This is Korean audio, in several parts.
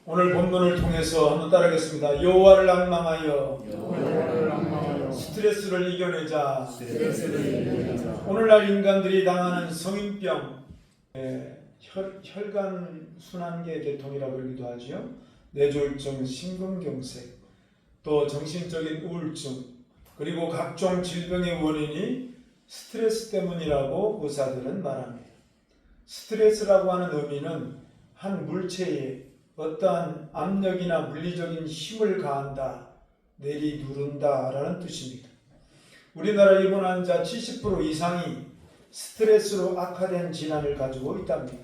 오늘 본문을 통해서 한번 따르겠습니다. 여호와를 앙망하여 스트레스를 이겨내자. 오늘날 인간들이 당하는 성인병, 혈관 순환계 계통이라고 그러기도 하죠. 뇌졸중, 심근경색, 또 정신적인 우울증, 그리고 각종 질병의 원인이 스트레스 때문이라고 의사들은 말합니다. 스트레스라고 하는 의미는 한 물체에 어떠한 압력이나 물리적인 힘을 가한다, 내리누른다 라는 뜻입니다. 우리나라 입원 환자 70% 이상이 스트레스로 악화된 질환을 가지고 있답니다.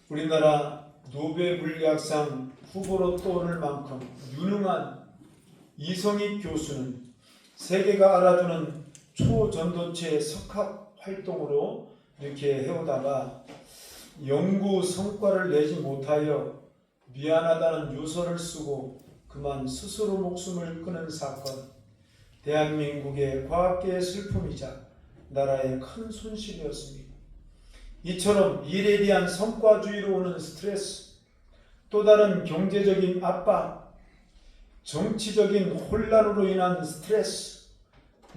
우리나라 노벨 물리학상 후보로 떠오를 만큼 유능한 이성익 교수는 세계가 알아주는 초전도체 석학 활동으로 이렇게 해오다가 연구 성과를 내지 못하여 미안하다는 유서를 쓰고 그만 스스로 목숨을 끊은 사건, 대한민국의 과학계의 슬픔이자 나라의 큰 손실이었습니다. 이처럼 일에 대한 성과주의로 오는 스트레스, 또 다른 경제적인 압박, 정치적인 혼란으로 인한 스트레스,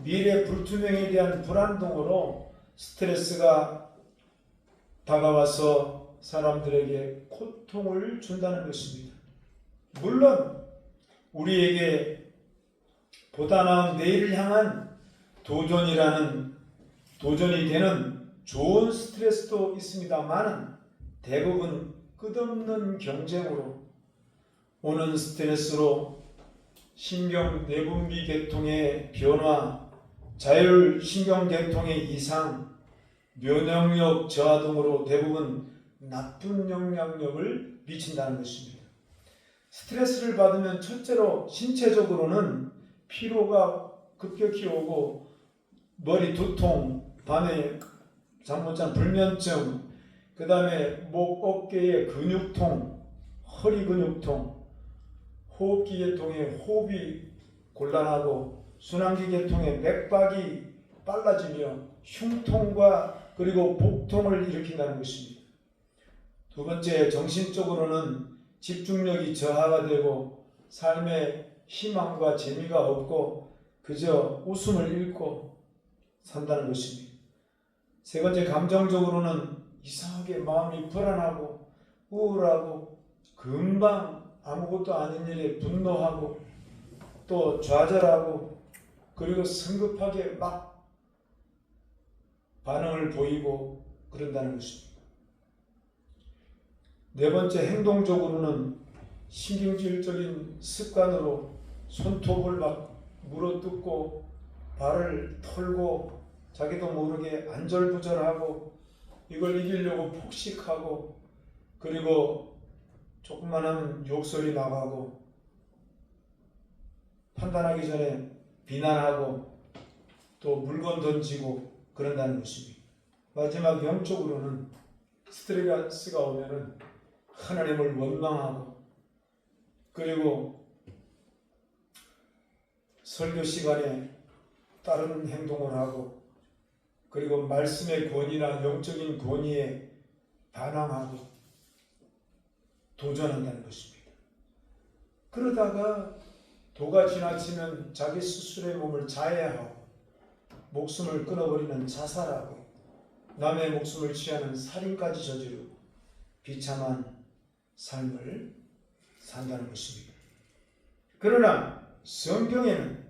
미래 불투명에 대한 불안 등으로 스트레스가 다가와서 사람들에게 고통을 준다는 것입니다. 물론 우리에게 보다 나은 내일을 향한 도전이 되는 좋은 스트레스도 있습니다만 대부분 끝없는 경쟁으로 오는 스트레스로 신경 내분비 계통의 변화, 자율신경 계통의 이상, 면역력 저하 등으로 대부분 나쁜 영향력을 미친다는 것입니다. 스트레스를 받으면 첫째로 신체적으로는 피로가 급격히 오고 머리 두통, 밤에 잠 못 자는 불면증, 그 다음에 목, 어깨의 근육통, 허리 근육통, 호흡기 계통의 호흡이 곤란하고 순환기 계통의 맥박이 빨라지며 흉통과 그리고 복통을 일으킨다는 것입니다. 두 번째, 정신적으로는 집중력이 저하가 되고 삶에 희망과 재미가 없고 그저 웃음을 잃고 산다는 것입니다. 세 번째, 감정적으로는 이상하게 마음이 불안하고 우울하고 금방 아무것도 아닌 일에 분노하고 또 좌절하고 그리고 성급하게 막 반응을 보이고 그런다는 것입니다. 네 번째, 행동적으로는 신경질적인 습관으로 손톱을 막 물어뜯고 발을 털고 자기도 모르게 안절부절하고 이걸 이기려고 폭식하고 그리고 조금만 하면 욕설이 나가고 판단하기 전에 비난하고 또 물건 던지고 그런다는 것입니다. 마지막 영적으로는 스트레스가 오면은 하나님을 원망하고 그리고 설교 시간에 다른 행동을 하고 그리고 말씀의 권위나 영적인 권위에 반항하고 도전한다는 것입니다. 그러다가 도가 지나치면 자기 스스로의 몸을 자해하고 목숨을 끊어버리는 자살하고 남의 목숨을 취하는 살인까지 저지르고 비참한 삶을 산다는 것입니다. 그러나 성경에는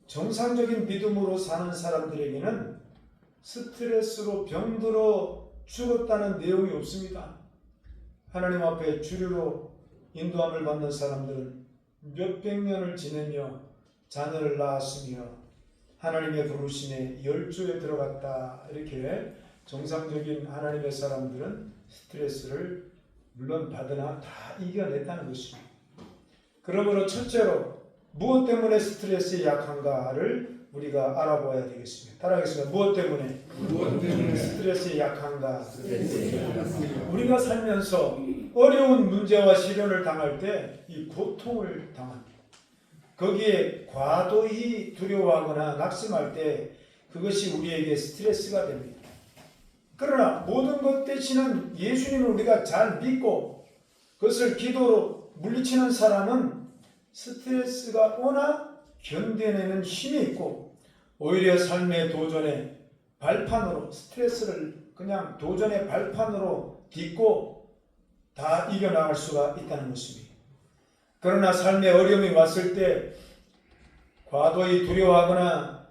정상적인 믿음으로 사는 사람들에게는 스트레스로 병들어 죽었다는 내용이 없습니다. 하나님 앞에 주류로 인도함을 받는 사람들은 몇백 년을 지내며 자녀를 낳았으며 하나님의 부르심에 열조에 들어갔다. 이렇게 정상적인 하나님의 사람들은 스트레스를 물론 받으나 다 이겨냈다는 것입니다. 그러므로 첫째로 무엇 때문에 스트레스에 약한가를 우리가 알아봐야 되겠습니다. 따라하겠습니다. 무엇 때문에 스트레스에 약한가? 우리가 살면서 어려운 문제와 시련을 당할 때 이 고통을 당합니다. 거기에 과도히 두려워하거나 낙심할 때 그것이 우리에게 스트레스가 됩니다. 그러나 모든 것 대신은 예수님을 우리가 잘 믿고 그것을 기도로 물리치는 사람은 스트레스가 워낙 견뎌내는 힘이 있고 오히려 삶의 도전의 발판으로 스트레스를 그냥 도전의 발판으로 딛고 다 이겨나갈 수가 있다는 것입니다. 그러나 삶의 어려움이 왔을 때 과도히 두려워하거나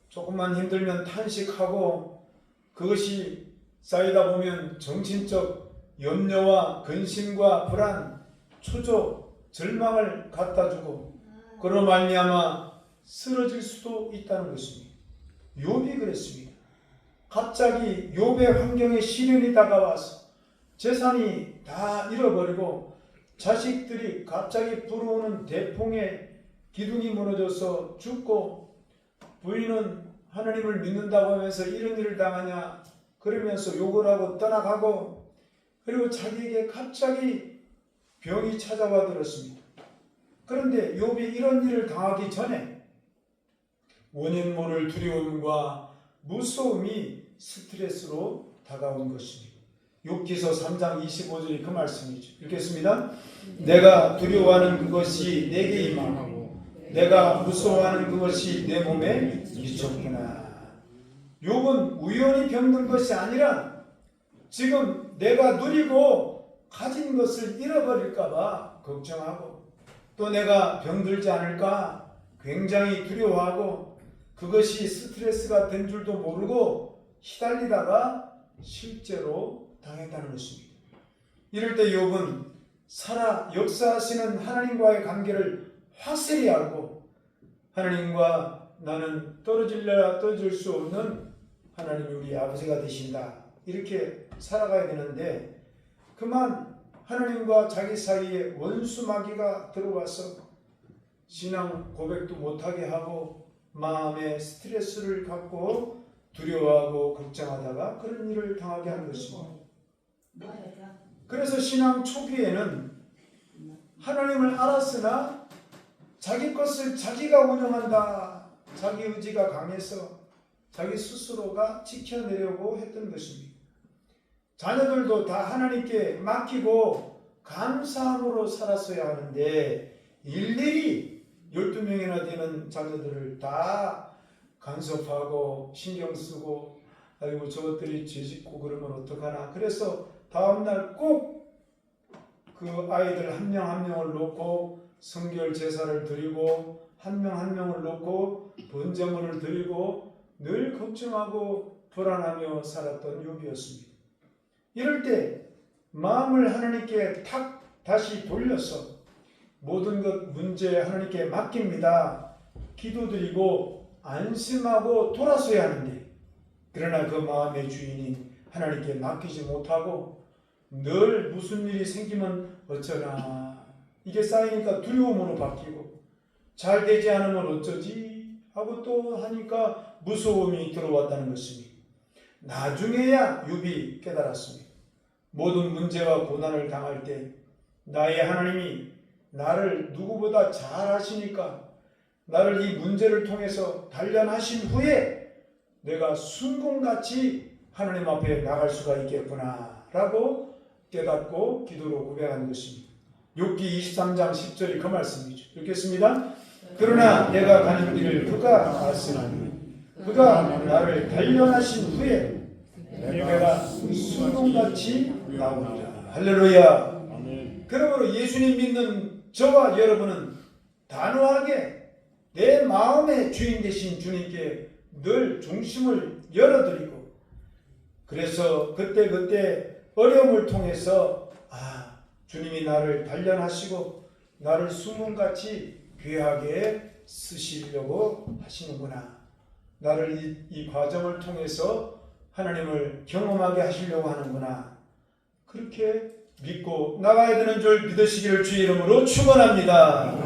조금만 힘들면 탄식하고 그것이 쌓이다 보면 정신적 염려와 근심과 불안, 초조, 절망을 갖다주고 그로 말미암아 쓰러질 수도 있다는 것입니다. 욥이 그랬습니다. 갑자기 욥의 환경에 시련이 다가와서 재산이 다 잃어버리고 자식들이 갑자기 불어오는 대풍에 기둥이 무너져서 죽고 부인은 하나님을 믿는다고 하면서 이런 일을 당하냐 그러면서 욕을 하고 떠나가고 그리고 자기에게 갑자기 병이 찾아와 들었습니다. 그런데 욥이 이런 일을 당하기 전에 원인 모를 두려움과 무서움이 스트레스로 다가온 것입니다. 욥기서 3장 25절이 그 말씀이죠. 읽겠습니다. 내가 두려워하는 그것이 내게 임하고 내가 무서워하는 그것이 내 몸에 미쳤구나. 욥은 우연히 병든 것이 아니라 지금 내가 누리고 가진 것을 잃어버릴까 봐 걱정하고 또 내가 병들지 않을까 굉장히 두려워하고 그것이 스트레스가 된 줄도 모르고 시달리다가 실제로 당했다는 것입니다. 이럴 때 욥은 살아 역사하시는 하나님과의 관계를 확실히 알고 하나님과 나는 떨어질래야 떨어질 수 없는 하나님이 우리 아버지가 되신다 이렇게 살아가야 되는데 그만 하나님과 자기 사이에 원수 마귀가 들어와서 신앙 고백도 못하게 하고 마음에 스트레스를 갖고 두려워하고 걱정하다가 그런 일을 당하게 하는 것입니다. 그래서 신앙 초기에는 하나님을 알았으나 자기 것을 자기가 운영한다. 자기 의지가 강해서 자기 스스로가 지켜내려고 했던 것입니다. 자녀들도 다 하나님께 맡기고 감사함으로 살았어야 하는데 일일이 12명이나 되는 자녀들을 다 간섭하고 신경 쓰고 아이고 저것들이 죄짓고 그러면 어떡하나. 그래서 다음날 꼭 그 아이들 한 명 한 명을 놓고 성결 제사를 드리고 한 명 한 명을 놓고 번제물을 드리고 늘 걱정하고 불안하며 살았던 욥이었습니다. 이럴 때 마음을 하나님께 탁 다시 돌려서 모든 것 문제 하나님께 맡깁니다. 기도드리고 안심하고 돌아서야 하는데 그러나 그 마음의 주인이 하나님께 맡기지 못하고 늘 무슨 일이 생기면 어쩌나 이게 쌓이니까 두려움으로 바뀌고 잘 되지 않으면 어쩌지 하고 또 하니까 무서움이 들어왔다는 것입니다. 나중에야 욥이 깨달았습니다. 모든 문제와 고난을 당할 때 나의 하나님이 나를 누구보다 잘 아시니까 나를 이 문제를 통해서 단련하신 후에 내가 순금같이 하나님 앞에 나갈 수가 있겠구나 라고 깨닫고 기도로 고백한 것입니다. 욥기 23장 10절이 그 말씀이죠. 읽겠습니다. 그러나 내가 가는 길을 그가 아시나니 그가 나를 단련하신 후에 내가 순금같이 나오리라. 할렐루야. 그러므로 예수님 믿는 저와 여러분은 단호하게 내 마음의 주인 되신 주님께 늘 중심을 열어드리고 그래서 그때 어려움을 통해서 주님이 나를 단련하시고 나를 순금같이 귀하게 쓰시려고 하시는구나. 나를 이 과정을 통해서 하나님을 경험하게 하시려고 하는구나. 그렇게 믿고 나가야 되는 줄 믿으시기를 주의 이름으로 축원합니다.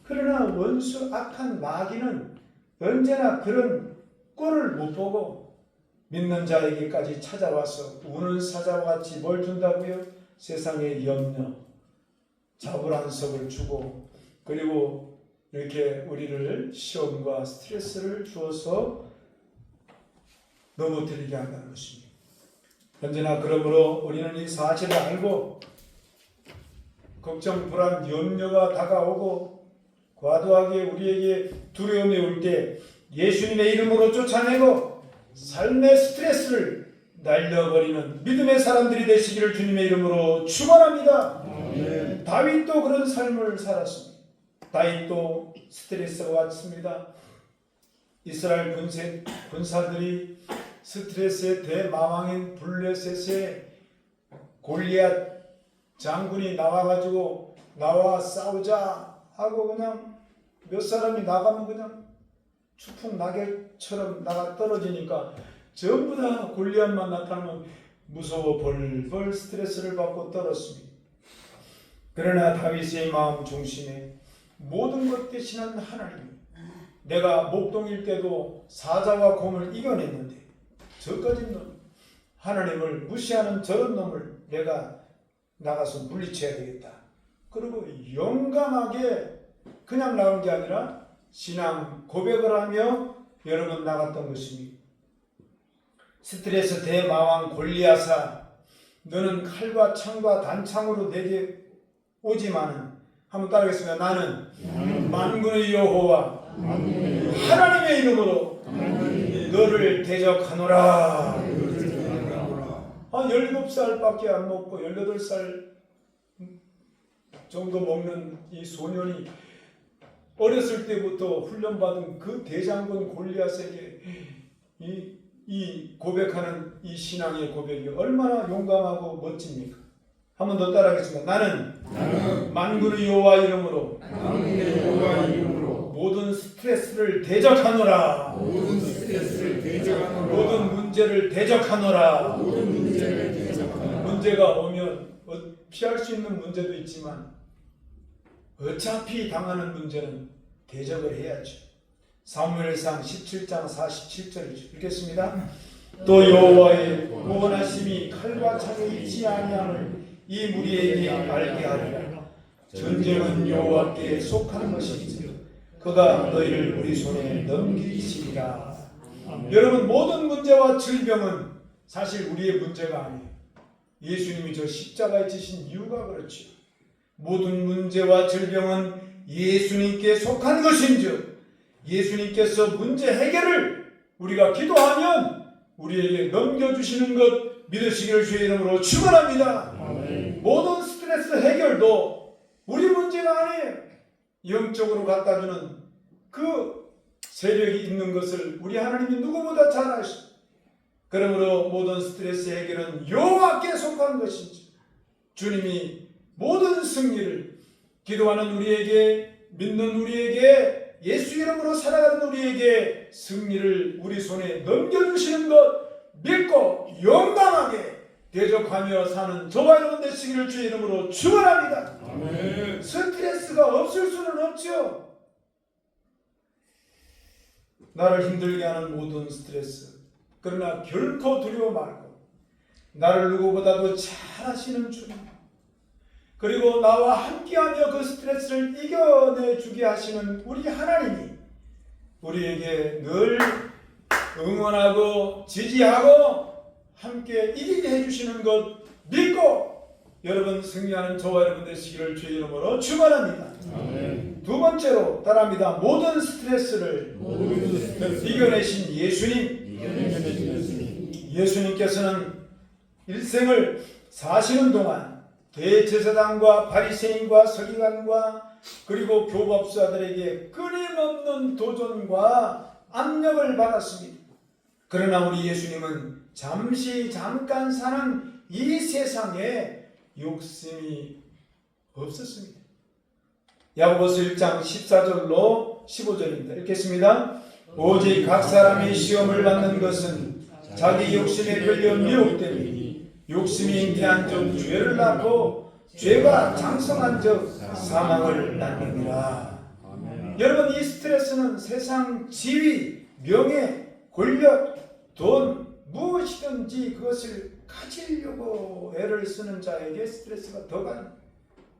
그러나 원수 악한 마귀는 언제나 그런 꼴을 못 보고 믿는 자에게까지 찾아와서 우는 사자와 같이 뭘 준다고요? 세상의 염려, 자불안석을 주고 그리고 이렇게 우리를 시험과 스트레스를 주어서 넘어뜨리게 한다는 것입니다. 언제나 그러므로 우리는 이 사실을 알고 걱정, 불안, 염려가 다가오고 과도하게 우리에게 두려움이 올 때 예수님의 이름으로 쫓아내고 삶의 스트레스를 날려버리는 믿음의 사람들이 되시기를 주님의 이름으로 축원합니다. 다윗도 그런 삶을 살았습니다. 다윗도 스트레스가 왔습니다. 이스라엘 군사들이 스트레스의 대마왕인 블레셋의 골리앗 장군이 나와가지고 나와 싸우자 하고 그냥 몇 사람이 나가면 그냥 추풍 낙엽처럼 나가 떨어지니까 전부 다 골리앗만 나타나면 무서워 벌벌 스트레스를 받고 떨었습니다. 그러나 다윗의 마음 중심에 모든 것 대신한 하나님, 내가 목동일 때도 사자와 곰을 이겨냈는데 저까지 놈, 하나님을 무시하는 저런 놈을 내가 나가서 물리쳐야 되겠다. 그리고 용감하게 그냥 나온 게 아니라 신앙 고백을 하며 여러 번 나갔던 것입니다. 스트레스 대마왕 골리앗아, 너는 칼과 창과 단창으로 내게 오지만은, 한번 따라하겠습니다. 나는 만군의 여호와 하나님의 이름으로 너를 대적하노라. 17살밖에 안 먹고 18살 정도 먹는 이 소년이 어렸을 때부터 훈련받은 그 대장군 골리앗에게 이 고백하는 이 신앙의 고백이 얼마나 용감하고 멋집니까? 한 번 더 따라하겠습니다. 나는 만군의 여호와 이름으로 모든 스트레스를 대적하노라. 모든 문제를 대적하노라. 문제가 오면 피할 수 있는 문제도 있지만 어차피 당하는 문제는 대적을 해야죠. 사무엘상 17장 47절이죠. 읽겠습니다. 또 여호와의 구원하심이 칼과 창에 있지 아니함을 이 무리에게 알게 하리라. 전쟁은 여호와께 속한 것이지 그가 너희를 우리 손에 넘기시리라. 여러분, 모든 문제와 질병은 사실 우리의 문제가 아니에요. 예수님이 저 십자가에 지신 이유가 그렇죠. 모든 문제와 질병은 예수님께 속한 것인즉 예수님께서 문제 해결을 우리가 기도하면 우리에게 넘겨주시는 것 믿으시기를 주의 이름으로 축원합니다. 모든 스트레스 해결도 우리 문제가 아니에요. 영적으로 갖다주는 그 세력이 있는 것을 우리 하나님이 누구보다 잘 아시죠. 그러므로 모든 스트레스 해결은 여호와께 속한 것이죠. 주님이 모든 승리를 기도하는 우리에게, 믿는 우리에게, 예수 이름으로 살아가는 우리에게 승리를 우리 손에 넘겨주시는 것 믿고 용감하게 대적하며 사는 저와 여러분 되시기를 주의 이름으로 축원합니다. 스트레스가 없을 수는 없죠. 나를 힘들게 하는 모든 스트레스, 그러나 결코 두려워 말고 나를 누구보다도 잘 아시는 주님, 그리고 나와 함께하며 그 스트레스를 이겨내주게 하시는 우리 하나님이 우리에게 늘 응원하고 지지하고 함께 이기게 해주시는 것 믿고 여러분 승리하는 저와 여러분 되시기를 주의 이름으로 축원합니다. 두 번째로 따라합니다. 모든 스트레스를 이겨내신 예수님. 예수님께서는 일생을 사시는 동안 대제사장과 바리새인과 서기관과 그리고 교법사들에게 끊임없는 도전과 압력을 받았습니다. 그러나 우리 예수님은 잠깐 사는 이 세상에 욕심이 없었습니다. 야고보서 1장 14절로 15절입니다. 읽겠습니다. 오직 각 사람이 시험을 받는 것은 자기 욕심에 끌려 미혹되니 욕심이 잉태한 적 죄를 낳고 죄가 장성한 적 사망을 낳느니라. 여러분, 이 스트레스는 세상 지위, 명예, 권력, 돈 무엇이든지 그것을 가지려고 애를 쓰는 자에게 스트레스가 더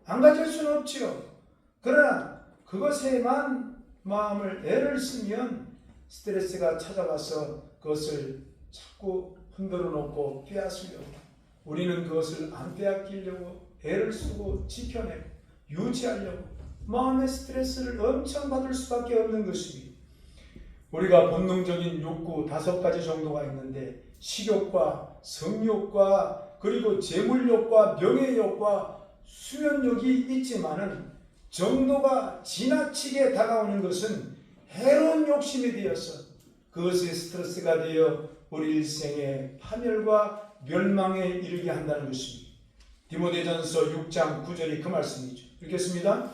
안 가질 수는 없지요. 그러나 그것에만 마음을 애를 쓰면 스트레스가 찾아와서 그것을 자꾸 흔들어 놓고 빼앗으려고, 우리는 그것을 안 빼앗기려고 애를 쓰고 지켜내고 유지하려고 마음의 스트레스를 엄청 받을 수밖에 없는 것입니다. 우리가 본능적인 욕구 5가지 정도가 있는데 식욕과 성욕과 그리고 재물욕과 명예욕과 수면욕이 있지만은 정도가 지나치게 다가오는 것은 해로운 욕심이 되어서 그것이 스트레스가 되어 우리 일생의 파멸과 멸망에 이르게 한다는 것입니다. 디모데전서 6장 9절이 그 말씀이죠. 읽겠습니다.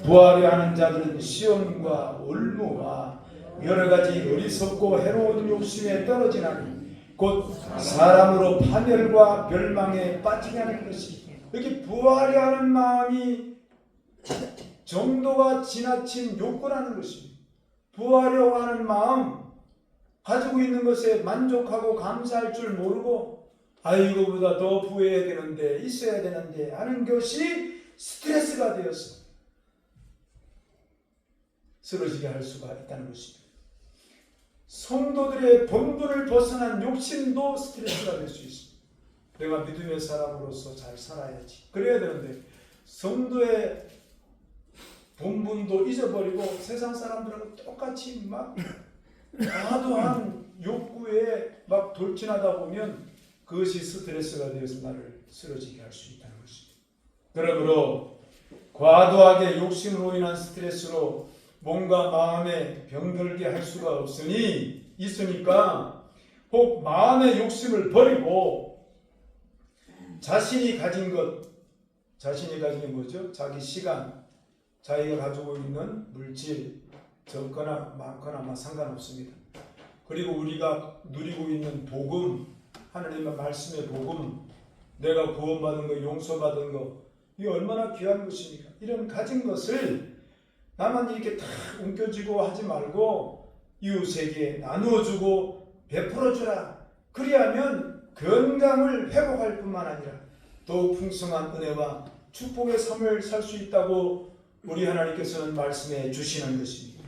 부하려 하는 자들은 시험과 올무와 여러 가지 어리석고 해로운 욕심에 떨어지나니 곧 사람으로 파멸과 멸망에 빠지게 하는 것이, 여기 부하려 하는 마음이 정도가 지나친 욕구라는 것입니다. 부하려고 하는 마음, 가지고 있는 것에 만족하고 감사할 줄 모르고 이거보다 더 부해야 되는데 있어야 되는데 하는 것이 스트레스가 되어서 쓰러지게 할 수가 있다는 것입니다. 성도들의 본분을 벗어난 욕심도 스트레스가 될 수 있습니다. 내가 믿음의 사람으로서 잘 살아야지, 그래야 되는데 성도의 본분도 잊어버리고 세상 사람들하고 똑같이 막 과도한 욕구에 막 돌진하다 보면 그것이 스트레스가 되어서 나를 쓰러지게 할 수 있다는 것입니다. 그러므로 과도하게 욕심으로 인한 스트레스로 몸과 마음에 병들게 할 수가 있으니까 혹 마음의 욕심을 버리고 자신이 가진 게 뭐죠? 자기 시간, 자기가 가지고 있는 물질, 적거나 많거나 상관없습니다. 그리고 우리가 누리고 있는 복음, 하나님의 말씀의 복음, 내가 구원받은 거, 용서받은 거, 이게 얼마나 귀한 것입니까? 이런 가진 것을 나만 이렇게 다 움켜쥐고 하지 말고 이웃에게 나누어주고 베풀어주라. 그리하면 건강을 회복할 뿐만 아니라 더욱 풍성한 은혜와 축복의 삶을 살 수 있다고 우리 하나님께서는 말씀해 주시는 것입니다.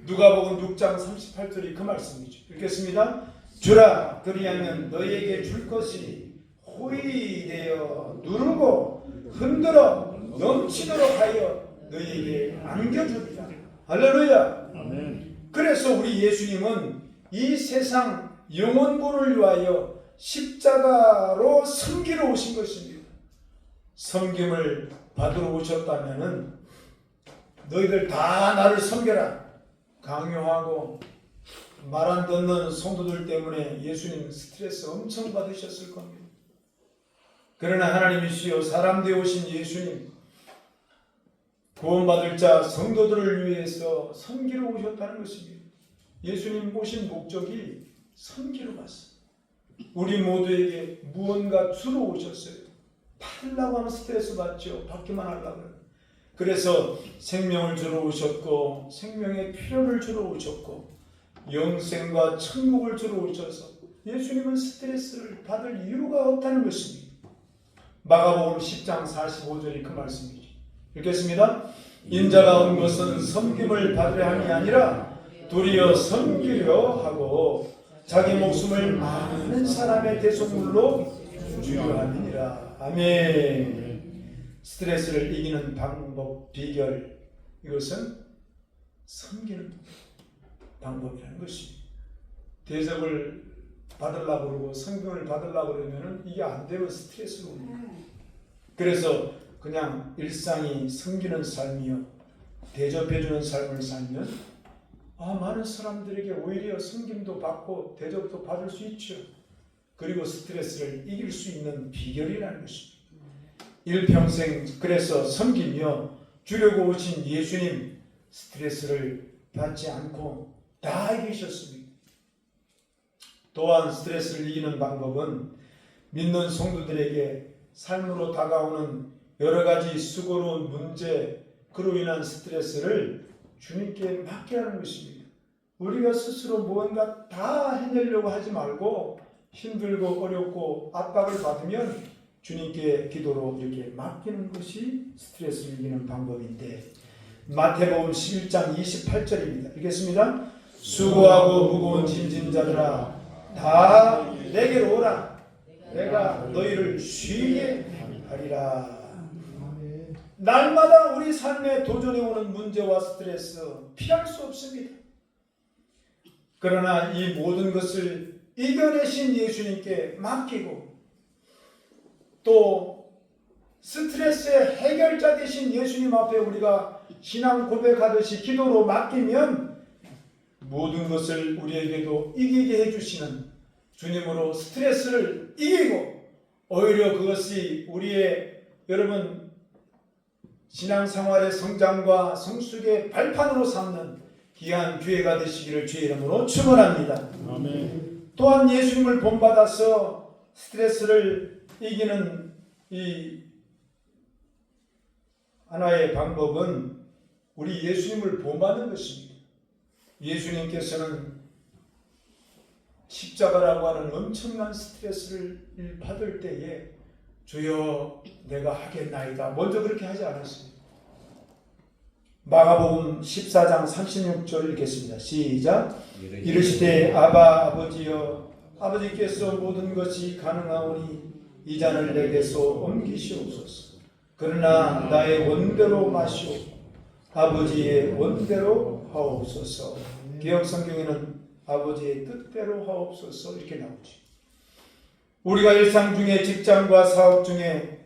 누가복음 6장 38절이 그 말씀이죠. 읽겠습니다. 주라, 그리하면 너희에게 줄 것이 호의 되어 누르고 흔들어 넘치도록 하여 너희에게 안겨주리라. 할렐루야. 아멘. 그래서 우리 예수님은 이 세상 영혼구를 위하여 십자가로 섬기러 오신 것입니다. 섬김을 받으러 오셨다면은 너희들 다 나를 섬겨라 강요하고 말 안 듣는 성도들 때문에 예수님 스트레스 엄청 받으셨을 겁니다. 그러나 하나님이시여 사람 되어 오신 예수님, 구원받을 자 성도들을 위해서 섬기러 오셨다는 것입니다. 예수님 오신 목적이 섬기러 왔어요. 우리 모두에게 무언가 주러 오셨어요. 받으려고 하면 스트레스 받죠. 받기만 하려고. 그래서 생명을 주러 오셨고 생명의 필요를 주러 오셨고 영생과 천국을 주러 오셔서 예수님은 스트레스를 받을 이유가 없다는 것입니다. 마가복음 10장 45절이 그 말씀이죠. 읽겠습니다. 인자가 온 것은 섬김을 받으려 함이 아니라 도리어 섬기려 하고 자기 목숨을 많은 사람의 대속물로 주려 함이니라. 아멘. 스트레스를 이기는 방법, 비결, 이것은 섬기는 방법이라는 것입니다. 대접을 받으려고 그러고 성경을 받으려고 그러면 이게 안 되면 스트레스로 옵니다. 그래서 그냥 일상이 섬기는 삶이요, 대접해주는 삶을 살면 많은 사람들에게 오히려 섬김도 받고 대접도 받을 수 있죠. 그리고 스트레스를 이길 수 있는 비결이라는 것입니다. 일평생 그래서 섬기며 주려고 오신 예수님, 스트레스를 받지 않고 다 이기셨습니다. 또한 스트레스를 이기는 방법은 믿는 성도들에게 삶으로 다가오는 여러 가지 수고로운 문제, 그로 인한 스트레스를 주님께 맡게 하는 것입니다. 우리가 스스로 무언가 다 해내려고 하지 말고 힘들고 어렵고 압박을 받으면 주님께 기도로 이렇게 맡기는 것이 스트레스를 이기는 방법인데, 마태복음 11장 28절입니다. 읽겠습니다. 수고하고 무거운 짐진 자들아 다 내게로 오라. 내가 너희를 쉬게 하리라. 날마다 우리 삶에 도전해 오는 문제와 스트레스 피할 수 없습니다. 그러나 이 모든 것을 이겨내신 예수님께 맡기고 또 스트레스의 해결자 되신 예수님 앞에 우리가 신앙 고백하듯이 기도로 맡기면 모든 것을 우리에게도 이기게 해주시는 주님으로 스트레스를 이기고 오히려 그것이 우리의 여러분 신앙생활의 성장과 성숙의 발판으로 삼는 귀한 기회가 되시기를 주의 이름으로 축원합니다. 아멘. 또한 예수님을 본받아서 스트레스를 이기는 이 하나의 방법은 우리 예수님을 본받는 것입니다. 예수님께서는 십자가라고 하는 엄청난 스트레스를 받을 때에 주여 내가 하겠나이다 먼저 그렇게 하지 않았습니다. 마가복음 14장 36절 읽겠습니다. 시작. 이르시되 아바 아버지여 아버지께서 모든 것이 가능하오니 이 잔을 내게서 옮기시옵소서. 그러나 나의 원대로 마시오 아버지의 원대로 하옵소서. 개역 성경에는 아버지의 뜻대로 하옵소서 이렇게 나오죠. 우리가 일상 중에 직장과 사업 중에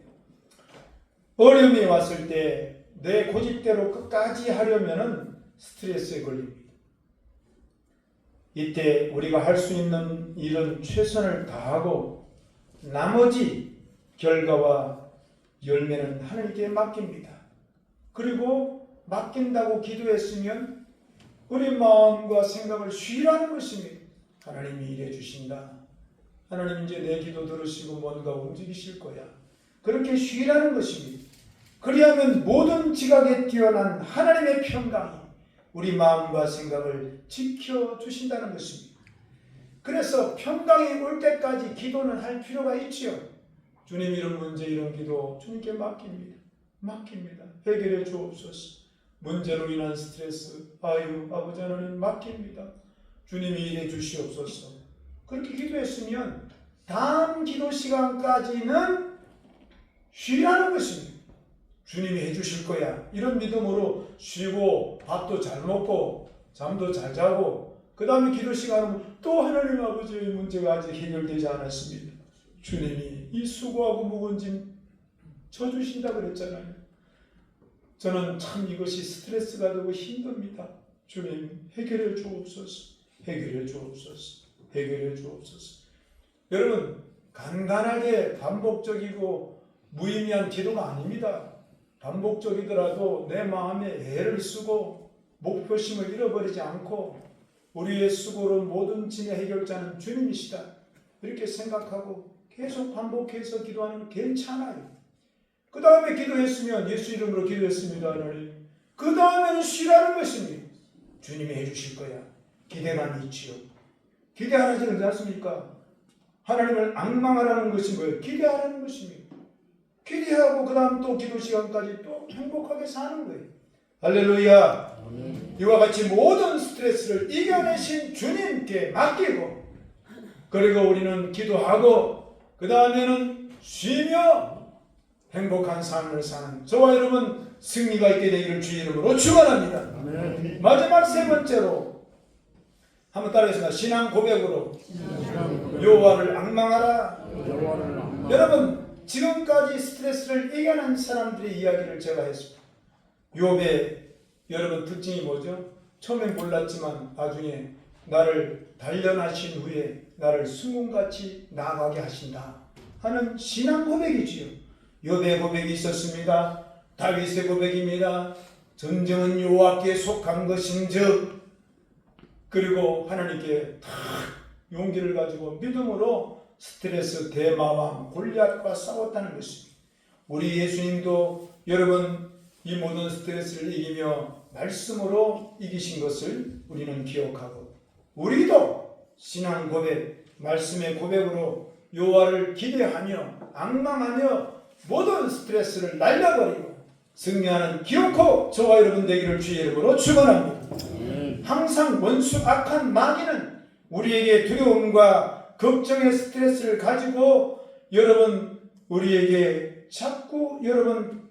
어려움이 왔을 때 내 고집대로 끝까지 하려면은 스트레스에 걸립니다. 이때 우리가 할 수 있는 일은 최선을 다하고 나머지 결과와 열매는 하나님께 맡깁니다. 그리고 맡긴다고 기도했으면 우리 마음과 생각을 쉬라는 것입니다. 하나님이 일해 주신다. 하나님 이제 내 기도 들으시고 뭔가 움직이실 거야. 그렇게 쉬라는 것입니다. 그리하면 모든 지각에 뛰어난 하나님의 평강이 우리 마음과 생각을 지켜주신다는 것입니다. 그래서 평강이 올 때까지 기도는 할 필요가 있지요. 주님 이런 문제 이런 기도 주님께 맡깁니다. 맡깁니다. 해결해 주옵소서. 문제로 인한 스트레스 아유 아버지 하나님 맡깁니다. 주님이 일해 주시옵소서. 그렇게 기도했으면 다음 기도 시간까지는 쉬라는 것입니다. 주님이 해주실 거야. 이런 믿음으로 쉬고 밥도 잘 먹고 잠도 잘 자고 그 다음에 기도 시간은 또 하나님 아버지의 문제가 아직 해결되지 않았습니다. 주님이 이 수고하고 무거운 짐 져주신다 그랬잖아요. 저는 참 이것이 스트레스가 되고 힘듭니다. 주님 해결해 주옵소서. 해결해 주옵소서. 해결해 주옵소서. 여러분 간단하게 반복적이고 무의미한 기도가 아닙니다. 반복적이더라도 내 마음에 애를 쓰고 목표심을 잃어버리지 않고 우리의 수고로 모든 짐의 해결자는 주님이시다. 이렇게 생각하고 계속 반복해서 기도하는 건 괜찮아요. 그 다음에 기도했으면 예수 이름으로 기도했습니다. 하나님. 그 다음에는 쉬라는 것입니다. 주님이 해주실 거야. 기대만 있지요. 기대 안 하지 않습니까? 하나님을 앙망하라는 것인 거예요. 기대하라는 것입니다. 기대하고 그 다음 또 기도 시간까지 또 행복하게 사는 거예요. 할렐루야. 이와 같이 모든 스트레스를 이겨내신 주님께 맡기고 그리고 우리는 기도하고 그 다음에는 쉬며 행복한 삶을 사는 저와 여러분 승리가 있게 되기를 주의 이름으로 축원합니다. 마지막 세 번째로 한번 따라하겠습니다. 신앙 고백으로 여호와를 앙망하라. 여러분 지금까지 스트레스를 이겨낸 사람들의 이야기를 제가 했습니다. 욥의 여러분 특징이 뭐죠? 처음엔 몰랐지만 나중에 나를 단련하신 후에 나를 승공같이 나아가게 하신다 하는 신앙 고백이지요. 욥의 고백이 있었습니다. 다윗의 고백입니다. 전쟁은 여호와께 속한 것인즉 그리고 하나님께 다 용기를 가지고 믿음으로 스트레스 대마왕 골리앗과 싸웠다는 것입니다. 우리 예수님도 여러분 이 모든 스트레스를 이기며 말씀으로 이기신 것을 우리는 기억하고 우리도 신앙 고백, 말씀의 고백으로 여호와를 기대하며 앙망하며 모든 스트레스를 날려버리고 승리하는 기억코 저와 여러분 되기를 주의 이름으로 축원합니다. 항상 원수 악한 마귀는 우리에게 두려움과 걱정의 스트레스를 가지고 여러분 우리에게 자꾸 여러분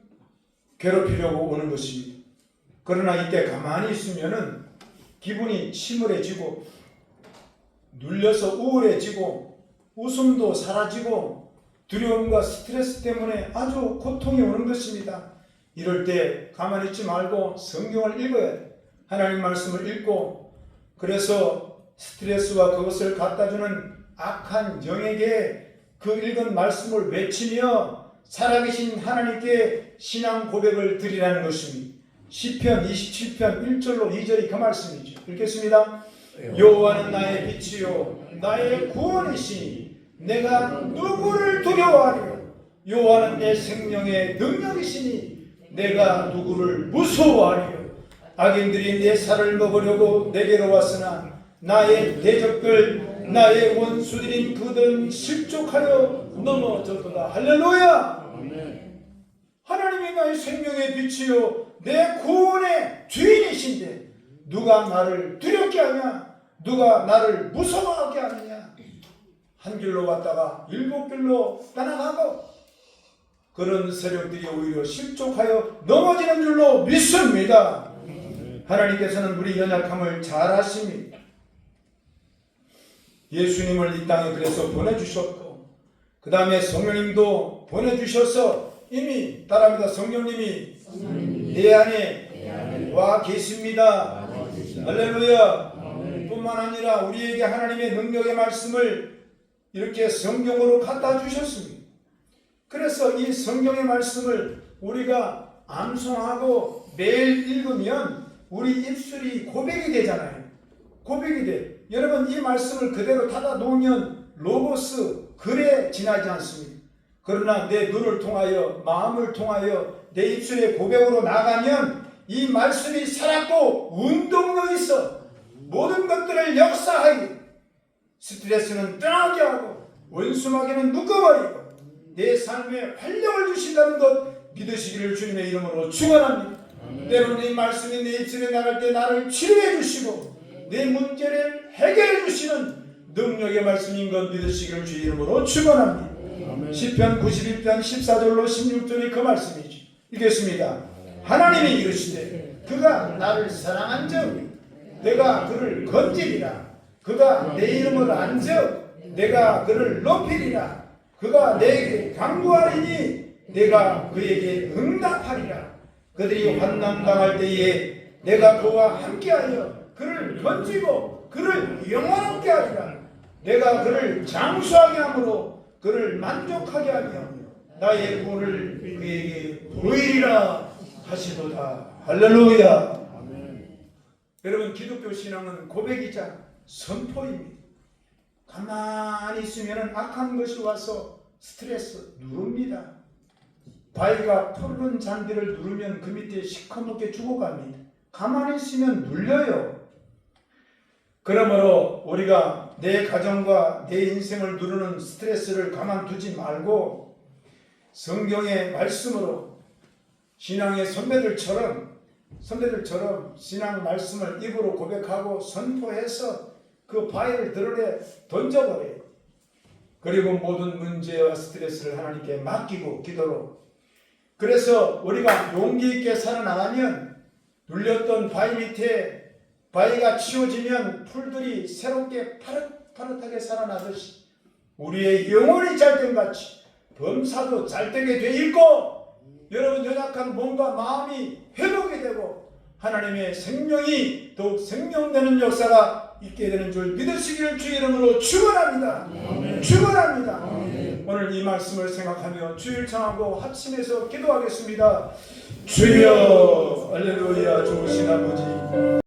괴롭히려고 오는 것입니다. 그러나 이때 가만히 있으면은 기분이 침울해지고 눌려서 우울해지고 웃음도 사라지고 두려움과 스트레스 때문에 아주 고통이 오는 것입니다. 이럴 때 가만히 있지 말고 성경을 읽어야 돼요. 하나님 말씀을 읽고, 그래서 스트레스와 그것을 갖다주는 악한 영에게 그 읽은 말씀을 외치며 살아계신 하나님께 신앙 고백을 드리라는 것입니다. 시편 27편 1절로 2절이 그 말씀이죠. 읽겠습니다. 여호와는 나의 빛이요 나의 구원이시니 내가 누구를 두려워하리요. 여호와는 내 생명의 능력이시니 내가 누구를 무서워하리요. 악인들이 내 살을 먹으려고 내게로 왔으나 나의 대적들 나의 원수들인 그들은 실족하여 넘어졌도다. 할렐루야. 하나님이 나의 생명의 빛이요 내 구원의 주인이신데 누가 나를 두렵게 하냐? 누가 나를 무서워하게 하느냐? 한 길로 갔다가 7길로 떠나가고 그런 세력들이 오히려 실족하여 넘어지는 줄로 믿습니다. 하나님께서는 우리 연약함을 잘 아십니다. 예수님을 이 땅에 그래서 보내주셨고, 그 다음에 성령님도 보내주셔서 이미 따라합니다. 성령님이 내 안에 와 계십니다. 할렐루야. 뿐만 아니라 우리에게 하나님의 능력의 말씀을 이렇게 성경으로 갖다 주셨습니다. 그래서 이 성경의 말씀을 우리가 암송하고 매일 읽으면 우리 입술이 고백이 되잖아요. 고백이 돼. 여러분, 이 말씀을 그대로 닫아 놓으면 로고스, 글에 지나지 않습니다. 그러나 내 눈을 통하여, 마음을 통하여 내 입술의 고백으로 나가면 이 말씀이 살았고 운동력 있어 모든 것들을 역사하게, 스트레스는 떠나게 하고 원수마귀는 묶어버리고 내 삶에 활력을 주신다는 것 믿으시기를 주님의 이름으로 축원합니다. 때로는 이 말씀이 내 입술에 나갈 때 나를 치료해 주시고 내 문제를 해결해 주시는 능력의 말씀인 것 믿으시기를 주의 이름으로 축원합니다. 시편 91편 14절로 16절이 그 말씀이죠. 읽겠습니다. 하나님이 이르시되 그가 나를 사랑한즉 내가 그를 건지리라. 그가 내 이름을 안즉 내가 그를 높이리라. 그가 내게 간구하리니 내가 그에게 응답하리라. 그들이 환난 당할 때에 내가 그와 함께하여 그를 건지고 그를 영원하게 하리라. 내가 그를 장수하게 함으로 그를 만족하게 하며 나의 구원을 그에게 보이리라 하시도다. 할렐루야. 여러분, 기독교 신앙은 고백이자 선포입니다. 가만히 있으면 악한 것이 와서 스트레스 누릅니다. 바위가 푸른 잔디를 누르면 그 밑에 시커멓게 죽어갑니다. 가만히 있으면 눌려요. 그러므로 우리가 내 가정과 내 인생을 누르는 스트레스를 가만두지 말고 성경의 말씀으로 신앙의 선배들처럼 신앙 말씀을 입으로 고백하고 선포해서 그 바위를 들어내 던져버려요. 그리고 모든 문제와 스트레스를 하나님께 맡기고 기도로. 그래서 우리가 용기 있게 살아나가면 눌렸던 바위 밑에 바위가 치워지면 풀들이 새롭게 파릇파릇하게 살아나듯이 우리의 영혼이 잘된 같이 범사도 잘되게 돼 있고 여러분 연약한 몸과 마음이 회복이 되고 하나님의 생명이 더욱 생명되는 역사가 있게 되는 줄 믿으시기를 주의 이름으로 축원합니다. 축원합니다. 오늘 이 말씀을 생각하며 주일 청하고 합심해서 기도하겠습니다. 주여, 할렐루야. 좋으신 아버지,